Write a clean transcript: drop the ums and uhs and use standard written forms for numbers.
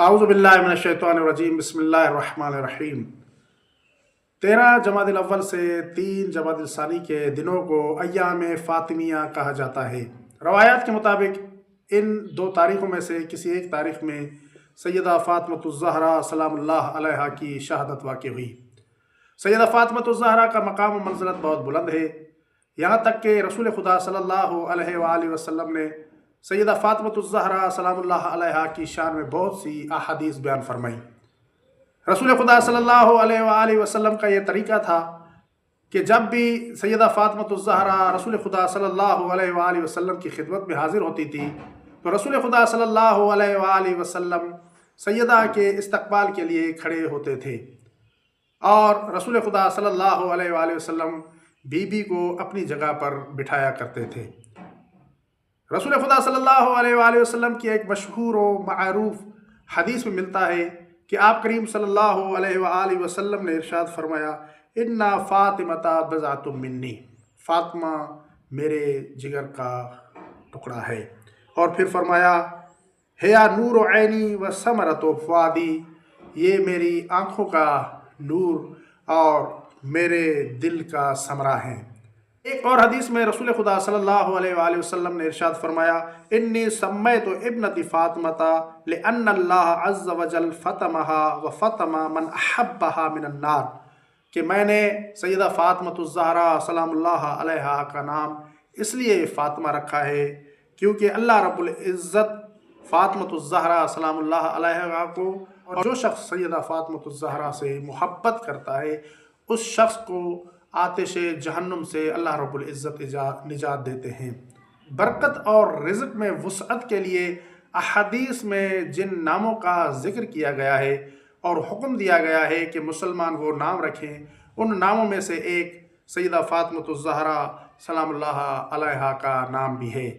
اعوذ باللہ من الشیطان الرجیم، بسم اللہ الرحمن الرحیم۔ 13 جمادی الاول سے 3 جمادی الثانی کے دنوں کو ایام فاطمیہ کہا جاتا ہے۔ روایات کے مطابق ان 2 تاریخوں میں سے کسی ایک تاریخ میں سیدہ فاطمۃ الزہرا سلام اللہ علیہا کی شہادت واقع ہوئی۔ سیدہ فاطمۃ الزہرا کا مقام و منزلت بہت بلند ہے، یہاں تک کہ رسول خدا صلی اللہ علیہ وآلہ وسلم نے سیدہ فاطمۃ الزہرا سلام اللہ علیہا کی شان میں بہت سی احادیث بیان فرمائی۔ رسول خدا صلی اللہ علیہ وآلہ وسلم کا یہ طریقہ تھا کہ جب بھی سیدہ فاطمۃ الزہرا رسول خدا صلی اللہ علیہ وآلہ وسلم کی خدمت میں حاضر ہوتی تھی تو رسول خدا صلی اللہ علیہ وآلہ وسلم سیدہ کے استقبال کے لیے کھڑے ہوتے تھے، اور رسول خدا صلی اللہ علیہ وآلہ وسلم بی بی کو اپنی جگہ پر بٹھایا کرتے تھے۔ رسول خدا صلی اللہ علیہ وآلہ وسلم کی ایک مشہور و معروف حدیث میں ملتا ہے کہ آپ کریم صلی اللہ علیہ وآلہ وسلم نے ارشاد فرمایا، اِنَّ فاطمۃ بضعۃ مِنِّی، فاطمہ میرے جگر کا ٹکڑا ہے۔ اور پھر فرمایا، ہیا نور عینی و ثمرۃ فؤادی، یہ میری آنکھوں کا نور اور میرے دل کا ثمرہ ہیں۔ ایک اور حدیث میں رسول خدا صلی اللہ علیہ وآلہ وسلم نے ارشاد فرمایا، انی سمیت ابنت فاطمۃ لأن اللہ عز وجل فطمها وفطم من احبها من النار، کہ میں نے سیدہ فاطمۃ الزہرا سلام اللہ علیہا کا نام اس لیے فاطمہ رکھا ہے کیونکہ اللہ رب العزت فاطمۃ الزہرا سلام اللہ علیہا کو، اور جو شخص سیدہ فاطمۃ الزہرا سے محبت کرتا ہے اس شخص کو آتش جہنم سے اللہ رب العزت نجات دیتے ہیں۔ برکت اور رزق میں وسعت کے لیے احادیث میں جن ناموں کا ذکر کیا گیا ہے اور حکم دیا گیا ہے کہ مسلمان وہ نام رکھیں، ان ناموں میں سے ایک سیدہ فاطمۃ الزہرا سلام اللہ علیہا کا نام بھی ہے۔